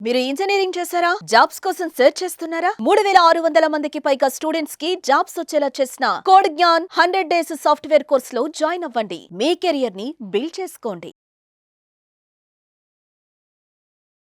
మీరు ఇంజనీరింగ్ చేశారా? జాబ్స్ కోసం సెర్చ్ చేస్తున్నారా? 3600 మందికి పైగా స్టూడెంట్స్ కి జాబ్స్ వచ్చేలా చేసిన code Gyan 100 days software course లో జాయిన్ అవ్వండి. మీ కెరియర్ ని బిల్డ్ చేసుకోండి.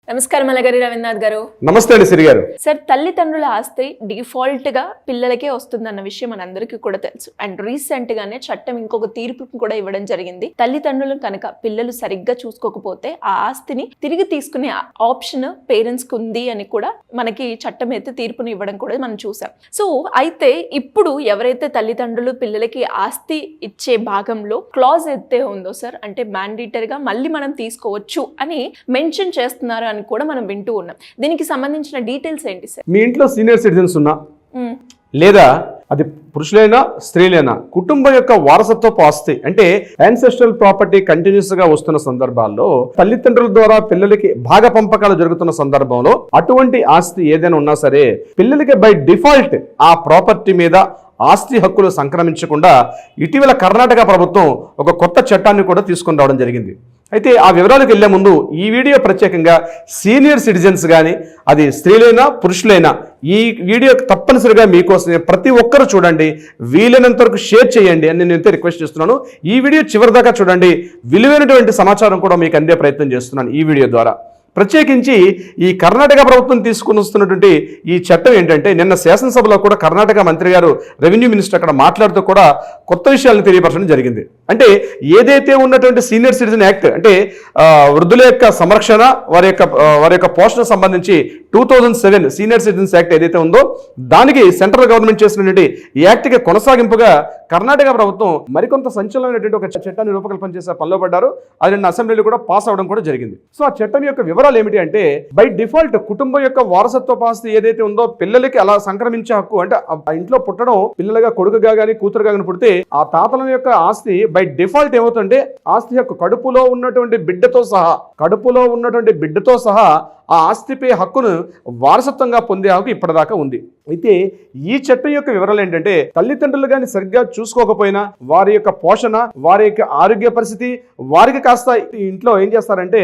నమస్కారం అలగారి రవీంద్రనాథ్ గారు. నమస్తే అండి సిరి గారు. సార్, తల్లిదండ్రుల ఆస్తి డిఫాల్ట్ గా పిల్లలకే వస్తుందన్న విషయం మనందరికీ కూడా తెలుసు. అండ్ రీసెంట్ గానే చట్టం ఇంకొక తీర్పు కూడా ఇవ్వడం జరిగింది. తల్లిదండ్రులను కనుక పిల్లలు సరిగ్గా చూసుకోకపోతే ఆ ఆస్తిని తిరిగి తీసుకునే ఆప్షన్ పేరెంట్స్ కి ఉంది అని కూడా మనకి చట్టం అయితే తీర్పుని ఇవ్వడం కూడా మనం చూసాం. సో అయితే ఇప్పుడు ఎవరైతే తల్లిదండ్రులు పిల్లలకి ఆస్తి ఇచ్చే భాగంలో క్లాజ్ అయితే ఉందో సార్, అంటే మ్యాండేటరీగా మళ్ళీ మనం తీసుకోవచ్చు అని మెన్షన్ చేస్తున్నారు అని కూడా మనం వింటూ ఉన్నాం. దీనికి సంబంధించిన డీటెయిల్స్ ఏంటి సార్? మీ ఇంట్లో సీనియర్ సిటిజన్స్ ఉన్నా లేదా అది పురుషులైనా స్త్రీలైనా కుటుంబం యొక్క వారసత్వపు ఆస్తి అంటే యాన్సెస్ట్రల్ ప్రాపర్టీ కంటిన్యూస్ గా వస్తున్న సందర్భాల్లో తల్లిదండ్రుల ద్వారా పిల్లలకి భాగ పంపకాలు జరుగుతున్న సందర్భంలో అటువంటి ఆస్తి ఏదైనా ఉన్నా సరే పిల్లలకి బై డిఫాల్ట్ ఆ ప్రాపర్టీ మీద ఆస్తి హక్కులు సంక్రమించకుండా ఇటీవల కర్ణాటక ప్రభుత్వం ఒక కొత్త చట్టాన్ని కూడా తీసుకొని రావడం జరిగింది. అయితే ఆ వివరాలకు వెళ్లే ముందు ఈ వీడియో ప్రత్యేకంగా సీనియర్ సిటిజన్స్ కానీ అది స్త్రీలైనా పురుషులైనా ఈ వీడియో తప్పనిసరిగా మీకోసమే, ప్రతి ఒక్కరు చూడండి, వీలైనంత వరకు షేర్ చేయండి అని నేను రిక్వెస్ట్ చేస్తున్నాను. ఈ వీడియో చివరి దాకా చూడండి, విలువైనటువంటి సమాచారం కూడా మీకు అందే ప్రయత్నం చేస్తున్నాను ఈ వీడియో ద్వారా. ప్రత్యేకించి ఈ కర్ణాటక ప్రభుత్వం తీసుకుని వస్తున్నటువంటి ఈ చట్టం ఏంటంటే, నిన్న శాసనసభలో కూడా కర్ణాటక మంత్రి గారు, రెవెన్యూ మినిస్టర్ అక్కడ మాట్లాడుతూ కూడా కొత్త విషయాలను తెలియపరచడం జరిగింది. అంటే ఏదైతే ఉన్నటువంటి సీనియర్ సిటిజన్ యాక్ట్ అంటే వృద్ధుల యొక్క సంరక్షణ వారి యొక్క పోషణ సంబంధించి 2007 సీనియర్ సిటిజన్స్ యాక్ట్ ఏదైతే ఉందో దానికి సెంట్రల్ గవర్నమెంట్ చేసినటువంటి ఈ యాక్ట్కి కొనసాగింపుగా కర్ణాటక ప్రభుత్వం మరికొంత సంచలనమైనటువంటి ఒక చట్టాన్ని రూపకల్పన చేసే పనిలో పడ్డారు. అది నిన్న అసెంబ్లీలో కూడా పాస్ అవడం కూడా జరిగింది. సో ఆ చట్టం యొక్క వివరాలు ఏమిటి అంటే, బై డిఫాల్ట్ కుటుంబం యొక్క వారసత్వ ఆస్తి ఏదైతే ఉందో పిల్లలకి అలా సంక్రమించే హక్కు అంటే ఆ ఇంట్లో పుట్టడం పిల్లలుగా కొడుకుగా కానీ కూతురుగా కానీ పుడితే ఆ తాతల యొక్క ఆస్తి బై డిఫాల్ట్ ఏమవుతుంటే ఆస్తి హక్కు కడుపులో ఉన్నటువంటి బిడ్డతో సహా ఆ ఆస్తిపై హక్కును వారసత్వంగా పొందే హక్కు ఇప్పటిదాకా ఉంది. అయితే ఈ చట్టం యొక్క వివరాలు ఏంటంటే, తల్లిదండ్రులు కానీ సరిగ్గా చూసుకోకపోయినా వారి యొక్క పోషణ, వారి యొక్క ఆరోగ్య పరిస్థితి, వారికి కాస్త ఇంట్లో ఏం చేస్తారంటే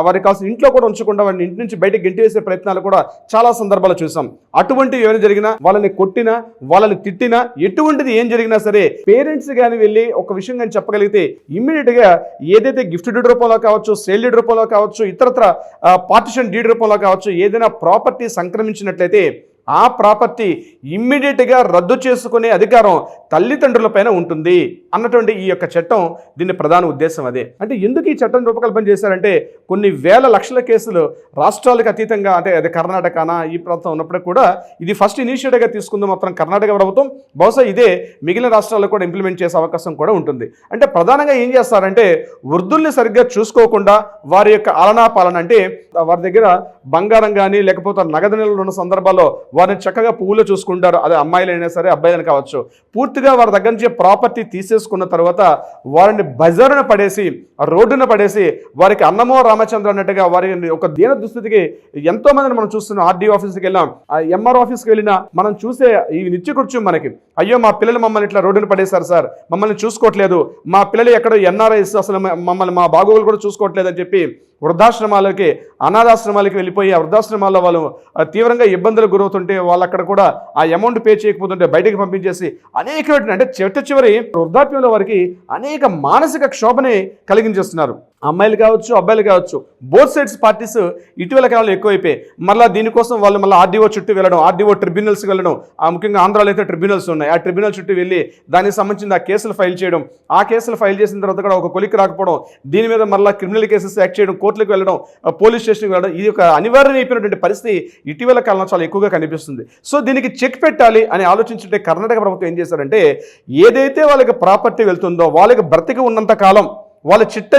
వారికి కాస్త ఇంట్లో కూడా ఉంచకుండా వారిని ఇంటి నుంచి బయటకు గెంటివేసే ప్రయత్నాలు కూడా చాలా సందర్భాలు చూసాం. అటువంటివి ఏమైనా జరిగినా, వాళ్ళని కొట్టినా, వాళ్ళని తిట్టినా, ఎటువంటిది ఏం జరిగినా సరే పేరెంట్స్ కానీ వెళ్ళి ఒక విషయం కానీ చెప్పగలిగితే ఇమ్మీడియట్ గా ఏదైతే గిఫ్ట్ డీడ్ రూపంలో కావచ్చు, సేల్ డీడ్ రూపంలో కావచ్చు, ఇతరత్ర పార్టిషన్ డీడ్ రూపంలో కావచ్చు, ఏదైనా ప్రాపర్టీ సంక్రమించినట్లయితే ఆ ప్రాపర్టీ ఇమ్మీడియట్గా రద్దు చేసుకునే అధికారం తల్లిదండ్రుల పైన ఉంటుంది అన్నటువంటి ఈ యొక్క చట్టం దీని ప్రధాన ఉద్దేశం అదే. అంటే ఎందుకు ఈ చట్టం రూపకల్పన చేశారంటే, కొన్ని వేల లక్షల కేసులు రాష్ట్రాలకు అతీతంగా అంటే అది కర్ణాటకనా ఈ ప్రాంతం ఉన్నప్పుడు కూడా ఇది ఫస్ట్ ఇనిషియేటివ్గా తీసుకుంది మాత్రం కర్ణాటక ప్రభుత్వం. బహుశా ఇదే మిగిలిన రాష్ట్రాల్లో కూడా ఇంప్లిమెంట్ చేసే అవకాశం కూడా ఉంటుంది. అంటే ప్రధానంగా ఏం చేస్తారంటే, వృద్ధుల్ని సరిగ్గా చూసుకోకుండా వారి యొక్క ఆలనా పాలన అంటే వారి దగ్గర బంగారం కానీ లేకపోతే నగదు నిల్వలు ఉన్న సందర్భాల్లో వారిని చక్కగా పువ్వులు చూసుకుంటారు. అదే అమ్మాయిలైనా సరే అబ్బాయిలైనా కావచ్చు. పూర్తిగా వారి దగ్గర నుంచి ప్రాపర్టీ తీసేసుకున్న తర్వాత వారిని బజారున పడేసి, రోడ్డున పడేసి, వారికి అన్నమో రామచంద్ర అన్నట్టుగా వారి ఒక దీన దుస్థితికి ఎంతో మందిని మనం చూస్తున్నాం. ఆర్డీ ఆఫీస్కి వెళ్ళాం, ఎంఆర్ ఆఫీస్కి వెళ్ళినా మనం చూసే ఈ నిత్యకృత్యం మనకి, అయ్యో మా పిల్లలు మమ్మల్ని ఇట్లా రోడ్డున పడేశారు సార్, మమ్మల్ని చూసుకోవట్లేదు, మా పిల్లలు ఎక్కడో ఎన్ఆర్ఐస్ అసలు మమ్మల్ని మా బాగోగులు కూడా చూసుకోవట్లేదు అని చెప్పి వృద్ధాశ్రమాలకి, అనాథాశ్రమాలకి వెళ్ళిపోయి ఆ వృద్ధాశ్రమాల్లో వాళ్ళు తీవ్రంగా ఇబ్బందులకు గురవుతుంటే వాళ్ళు అక్కడ కూడా ఆ అమౌంట్ పే చేయకపోతుంటే బయటకు పంపించేసి అనేక అంటే చివరి వృద్ధాప్యంలో వారికి అనేక మానసిక క్షోభని కలిగించేస్తున్నారు. అమ్మాయిలు కావచ్చు, అబ్బాయిలు కావచ్చు, బోత్ సైడ్స్ పార్టీస్ ఇటీవల కాలంలో ఎక్కువైపోయి మళ్ళీ దీనికోసం వాళ్ళు మళ్ళీ ఆర్డీఓ చుట్టూ వెళ్ళడం, ఆర్డీఓ ట్రిబ్యునల్స్కి వెళ్ళడం, ముఖ్యంగా ఆంధ్రాలో అయితే ట్రిబ్యునల్స్ ఉన్నాయి, ఆ ట్రిబ్యునల్ చుట్టూ వెళ్ళి దానికి సంబంధించిన ఆ కేసులు ఫైల్ చేయడం, ఆ కేసులు ఫైల్ చేసిన తర్వాత కూడా ఒక కొలిక్కి రాకపోవడం, దీని మీద మళ్ళీ క్రిమినల్ కేసెస్ యాక్ట్ చేయడం, కోర్టులకు వెళ్ళడం, పోలీస్ స్టేషన్కి వెళ్ళడం, ఇది ఒక అనివార్యం అయిపోయినటువంటి పరిస్థితి ఇటీవల కాలంలో చాలా ఎక్కువగా కనిపిస్తుంది. సో దీనికి చెక్ పెట్టాలి అని ఆలోచించుంటే కర్ణాటక ప్రభుత్వం ఏం చేశారంటే, ఏదైతే వాళ్ళకి ప్రాపర్టీ వెళ్తుందో వాళ్ళకి బ్రతికి ఉన్నంత కాలం వాళ్ళ చిట్ట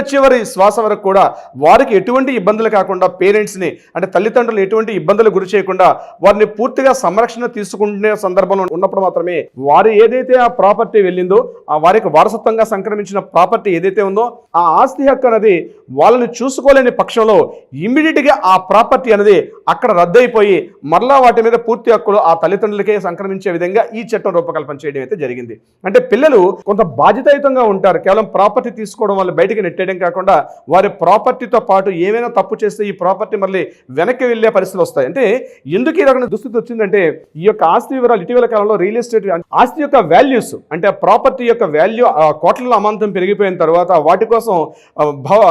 శ్వాస వరకు కూడా వారికి ఎటువంటి ఇబ్బందులు కాకుండా పేరెంట్స్ని అంటే తల్లిదండ్రులు ఎటువంటి ఇబ్బందులు గురి చేయకుండా వారిని పూర్తిగా సంరక్షణ తీసుకునే సందర్భంలో ఉన్నప్పుడు మాత్రమే వారు ఏదైతే ఆ ప్రాపర్టీ వెళ్ళిందో ఆ వారికి వారసత్వంగా సంక్రమించిన ప్రాపర్టీ ఏదైతే ఉందో ఆ ఆస్తి హక్కు అనేది వాళ్ళని చూసుకోలేని పక్షంలో ఇమ్మీడియట్గా ఆ ప్రాపర్టీ అనేది అక్కడ రద్దయిపోయి మరలా వాటి మీద పూర్తి హక్కులు ఆ తల్లిదండ్రులకే సంక్రమించే విధంగా ఈ చట్టం రూపకల్పన చేయడం అయితే జరిగింది. అంటే పిల్లలు కొంత బాధ్యతాయుతంగా ఉంటారు. కేవలం ప్రాపర్టీ తీసుకోవడం వల్ల బయటికి నెట్టేయడం కాకుండా వారి ప్రాపర్టీతో పాటు ఏమైనా తప్పు చేస్తే ఈ ప్రాపర్టీ మళ్ళీ వెనక్కి వెళ్ళే పరిస్థితులు వస్తాయి. అంటే ఎందుకు ఈ రకమైన దుస్థితి వచ్చిందంటే ఈ యొక్క ఆస్తి వివరాలు ఇటీవల కాలంలో రియల్ ఎస్టేట్ ఆస్తి యొక్క వాల్యూస్ అంటే ప్రాపర్టీ యొక్క వాల్యూ కోట్లలో అమాంతం పెరిగిపోయిన తర్వాత వాటి కోసం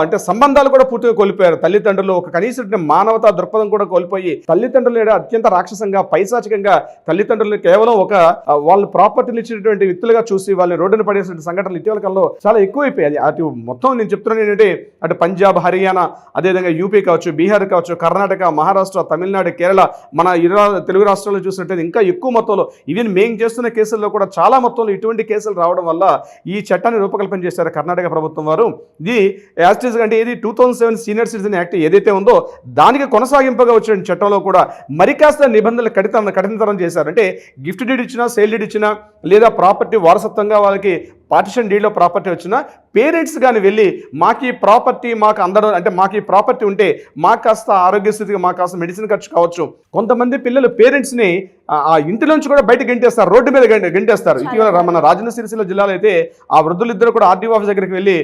అంటే సంబంధాలు కూడా పూర్తిగా కోల్పోయారు. తల్లిదండ్రులు ఒక కనీస మానవతా దృక్పథం కూడా కోల్పోయి తల్లిదండ్రులు అత్యంత రాక్షసంగా పైశాచికంగా తల్లిదండ్రులు కేవలం ఒక వాళ్ళ ప్రాపర్టీలు ఇచ్చినటువంటి వ్యక్తులుగా చూసి వాళ్ళని రోడ్డున పడేసిన సంఘటనలు ఇటీవల కాలంలో చాలా ఎక్కువైపోయాయి. అటు మొత్తం నేను చెప్తున్నాను ఏంటంటే అటు పంజాబ్, హర్యానా, అదేవిధంగా యూపీ కావచ్చు, బీహార్ కావచ్చు, కర్ణాటక, మహారాష్ట్ర, తమిళనాడు, కేరళ, మన తెలుగు రాష్ట్రాల్లో చూసినట్టయితే ఇంకా ఎక్కువ మొత్తంలో ఈవెన్ మేము చేస్తున్న కేసుల్లో కూడా చాలా మొత్తంలో ఇటువంటి కేసులు రావడం వల్ల ఈ చట్టాన్ని రూపకల్పన చేశారు కర్ణాటక ప్రభుత్వం వారు. ఇది యాస్టిస్ అంటే ఇది 2007 సీనియర్ సిటిజన్ యాక్ట్ ఏదైతే ఉందో దానికి కొనసాగింపుగా వచ్చిన చట్టంలో కూడా మరి కాస్త నిబంధనలు కఠినతరం చేశారు. అంటే గిఫ్ట్ డీడ్ ఇచ్చినా, సేల్ డీడ్ ఇచ్చినా లేదా ప్రాపర్టీ వారసత్వంగా వాళ్ళకి పార్టిషన్ డీడ్లో ప్రాపర్టీ వచ్చినా పేరెంట్స్ కానీ వెళ్ళి మాకు ఈ ప్రాపర్టీ మాకు అందడం అంటే మాకు ఈ ప్రాపర్టీ ఉంటే మాకు కాస్త ఆరోగ్య స్థితికి మాకు కాస్త మెడిసిన్ ఖర్చు కావచ్చు. కొంతమంది పిల్లలు పేరెంట్స్ని ఆ ఇంటి నుంచి కూడా బయట గెంటేస్తారు, రోడ్డు మీద గెంటేస్తారు. ఇటీవల మన రాజన్న సిరిసిల్ల జిల్లాలో అయితే ఆ వృద్ధులిద్దరు కూడా ఆర్డీఓ ఆఫీస్ దగ్గరికి వెళ్ళి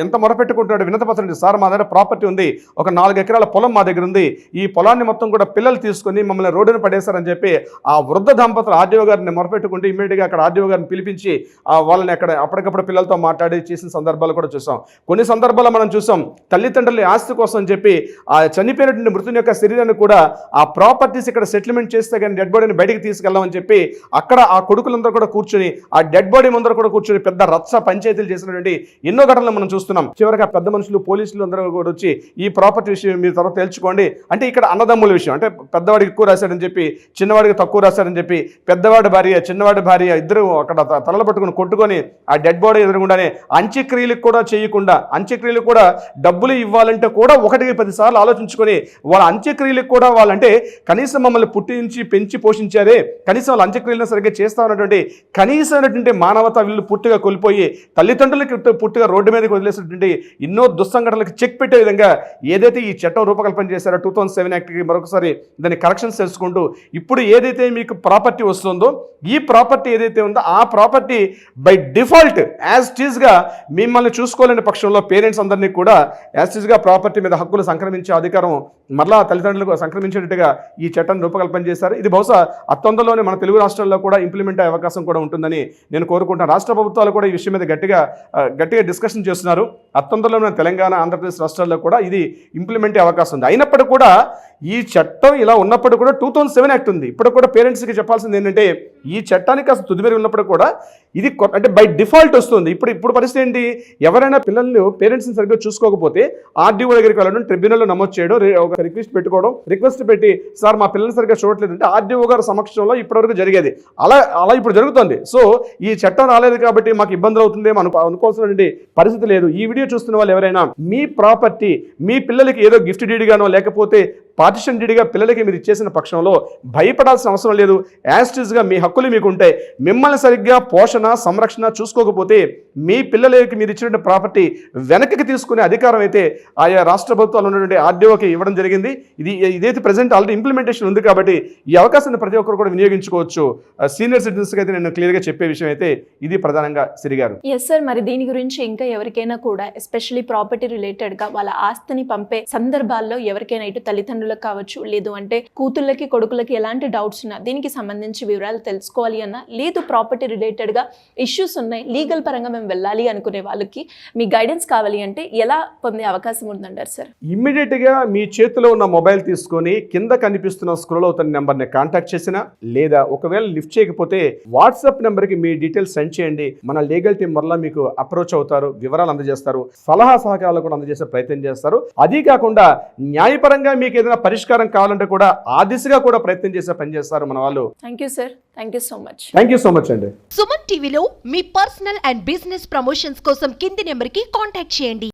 ఎంత మొరపెట్టుకుంటున్నాడు వినతపత్రం, సార్ మా దగ్గర ప్రాపర్టీ ఉంది, ఒక 4 ఎకరాల పొలం మా దగ్గర ఉంది, ఈ పొలాన్ని మొత్తం కూడా పిల్లలు తీసుకొని మమ్మల్ని రోడ్డును పడేశారని చెప్పి ఆ వృద్ధ దంపతులు ఆర్డీఓ గారిని మొరపెట్టుకుంటే ఇమ్మీడియట్గా అక్కడ ఆర్డీఓ గారిని పిలిపించి వాళ్ళని అక్కడ అప్పటికప్పుడు పిల్లలతో మాట్లాడి చేసిన సందర్భాలు కూడా చూసాం. కొన్ని సందర్భాల్లో మనం చూసాం తల్లిదండ్రుల ఆస్తి కోసం అని చెప్పి ఆ చనిపోయినటువంటి మృతుని యొక్క శరీరాన్ని కూడా ఆ ప్రాపర్టీస్ ఇక్కడ సెటిల్మెంట్ చేస్తే కానీ డెడ్ బాడీని బయటికి తీసుకెళ్దామని చెప్పి అక్కడ ఆ కొడుకులందరూ కూడా కూర్చొని ఆ డెడ్ బాడీ ముందర కూడా కూర్చొని పెద్ద రచ్చ పంచాయతీలు చేసినటువంటి ఎన్నో ఘటనలు మనం చూస్తున్నాం. చివరికి ఆ పెద్ద మనుషులు పోలీసులు అందరూ కూడా వచ్చి ఈ ప్రాపర్టీ విషయం మీరు తర్వాత తెలుసుకోండి అంటే ఇక్కడ అన్నదమ్ముల విషయం అంటే పెద్దవాడికి ఎక్కువ రాశాడని చెప్పి చిన్నవాడికి తక్కువ రాశాడని చెప్పి పెద్దవాడి భార్య చిన్నవాడి భార్య ఇద్దరు అక్కడ తలలు పట్టుకుని కొట్టుకొని ఆ డెడ్ బాడీ ఎదురుగుండానే అంత్యక్రియలకు కూడా చేయకుండా అంత్యక్రియలు కూడా డబ్బులు ఇవ్వాలంటే కూడా 1-10 సార్లు ఆలోచించుకొని వాళ్ళ అంత్యక్రియలకు కూడా వాళ్ళంటే కనీసం మమ్మల్ని పుట్టించి పెంచి పోషించారే కనీసం వాళ్ళ అంత్యక్రియలను సరిగ్గా చేస్తా ఉన్నటువంటి కనీసమైనటువంటి మానవత వీళ్ళు పూర్తిగా కోల్పోయి తల్లిదండ్రులకి పూర్తిగా రోడ్డు మీదకి వదిలేసినటువంటి ఎన్నో దుస్సంఘటనలకు చెక్ పెట్టే విధంగా ఏదైతే ఈ చట్టం రూపకల్పన చేశారో 2007 యాక్ట్కి మరొకసారి దాన్ని కరెక్షన్స్ చేసుకుంటూ ఇప్పుడు ఏదైతే మీకు ప్రాపర్టీ వస్తుందో ఈ ప్రాపర్టీ ఏదైతే ఉందో ఆ ప్రాపర్టీ బై డిఫాల్ట్ యాజ్ టీజ్గా మిమ్మల్ని చూసుకోలేని పక్షంలో పేరెంట్స్ అందరినీ కూడా యాజ్ టీజ్గా ప్రాపర్టీ మీద హక్కులు సంక్రమించే అధికారం మరలా తల్లిదండ్రులకు సంక్రమించేటట్టుగా ఈ చట్టాన్ని రూపకల్పన చేశారు. ఇది బహుశా అత్తందలోనే మన తెలుగు రాష్ట్రాల్లో కూడా ఇంప్లిమెంట్ అయ్యే అవకాశం కూడా ఉంటుందని నేను కోరుకుంటున్నాను. రాష్ట్ర ప్రభుత్వాలు కూడా ఈ విషయం మీద గట్టిగా డిస్కషన్ చేస్తున్నారు. అత్తందలోనే తెలంగాణ, ఆంధ్రప్రదేశ్ రాష్ట్రాల్లో కూడా ఇది ఇంప్లిమెంట్ అయ్యే అవకాశం ఉంది. అయినప్పటికీ కూడా ఈ చట్టం ఇలా ఉన్నప్పుడు కూడా 2007 యాక్ట్ ఉంది. ఇప్పుడు కూడా పేరెంట్స్కి చెప్పాల్సింది ఏంటంటే ఈ చట్టానికి కాస్త తుదిమెరుగు ఉన్నప్పుడు కూడా ఇది అంటే బై డిఫాల్ట్ వస్తుంది. ఇప్పుడు పరిస్థితి ఏంటి, ఎవరైనా పిల్లలు పేరెంట్స్ని సరిగ్గా చూసుకోకపోతే ఆర్డీఓ దగ్గరికి వెళ్ళడం, ట్రిబ్యునల్లో నమోదు చేయడం, ఒక రిక్వెస్ట్ పెట్టి సార్ మా పిల్లల్ని సరిగ్గా చూడట్లేదు అంటే ఆర్డీఓ గారి సమక్షంలో ఇప్పటివరకు జరిగేది అలా ఇప్పుడు జరుగుతుంది. సో ఈ చట్టం రాలేదు కాబట్టి మాకు ఇబ్బందులు అవుతుందేమో అనుకోవాల్సినటువంటి పరిస్థితి లేదు. ఈ వీడియో చూస్తున్న వాళ్ళు ఎవరైనా మీ ప్రాపర్టీ మీ పిల్లలకి ఏదో గిఫ్ట్ డీడ్గానో లేకపోతే పార్టిషన్ డీడ్గా పిల్లలకి మీరు ఇచ్చేసిన పక్షంలో భయపడాల్సిన అవసరం లేదు. యాస్టిస్గా మీ హక్కులు మీకు ఉంటాయి. మిమ్మల్ని సరిగ్గా పోషణ సంరక్షణ చూసుకోకపోతే మీ పిల్లలకి మీరు ఇచ్చిన ప్రాపర్టీ వెనక్కి తీసుకునే అధికారం అయితే ఆయా రాష్ట్ర ప్రభుత్వాలు ఉన్నటువంటి ఆర్డీఓకి ఇవ్వడం జరిగింది. ఇదైతే ప్రజెంట్ ఆల్రెడీ ఇంప్లిమెంటేషన్ ఉంది కాబట్టి ఈ అవకాశాన్ని ప్రతి ఒక్కరు కూడా వినియోగించుకోవచ్చు. సీనియర్ సిటిజన్స్కి అయితే నేను క్లియర్గా చెప్పే విషయం అయితే ఇది ప్రధానంగా సిరిగారు. ఎస్ సార్, మరి దీని గురించి ఇంకా ఎవరికైనా కూడా ఎస్పెషల్లీ ప్రాపర్టీ రిలేటెడ్గా వాళ్ళ ఆస్తిని పంపే సందర్భాల్లో ఎవరికైనా ఇటు తల్లిదండ్రులకు కావచ్చు లేదు అంటే కూతుళ్ళకి కొడుకులకి ఎలాంటి డౌట్స్ ఉన్నా దీనికి సంబంధించి వివరాలు తెలుసుకోవాలి అన్నా లేదు ప్రాపర్టీ రిలేటెడ్గా ఇష్యూస్ ఉన్నాయి లీగల్ పరంగా మేము వెళ్ళాలి అనుకునే వాళ్ళకి మీ గైడెన్స్ కావాలి అంటే ఎలా పొందే అవకాశం ఉందంటారు సార్? ఇమ్మీడియట్గా మీ చేతిలో ఉన్న మొబైల్ తీసుకొని కింద కనిపిస్తున్న స్క్రోల్ అవుతున్న నెంబర్ని కాంటాక్ట్ చేసినా లేదా ఒకవేళ లిఫ్ట్ చేయకపోతే వాట్సాప్ నెంబర్కి మీ డీటెయిల్స్ సెండ్ చేయండి. మన లీగల్ టీం వల్ల మీకు అప్రోచ్ అవుతారు, వివరాలు అందజేస్తారు, సలహా సహకారాలు కూడా అందజేసే ప్రయత్నం చేస్తారు. అది కాకుండా న్యాయపరంగా మీకు ఏదైనా పరిష్కారం కావాలంటే కూడా ఆ దిశగా కూడా ప్రయత్నం చేసే పని చేస్తారు మన వాళ్ళు. Thank you sir, thank you so much. Thank you so much అండి. సుమన్ టీవీలో మీ పర్సనల్ అండ్ బిజినెస్ ప్రమోషన్స్ కోసం కింది నెంబర్కి కాంటాక్ట్ చేయండి.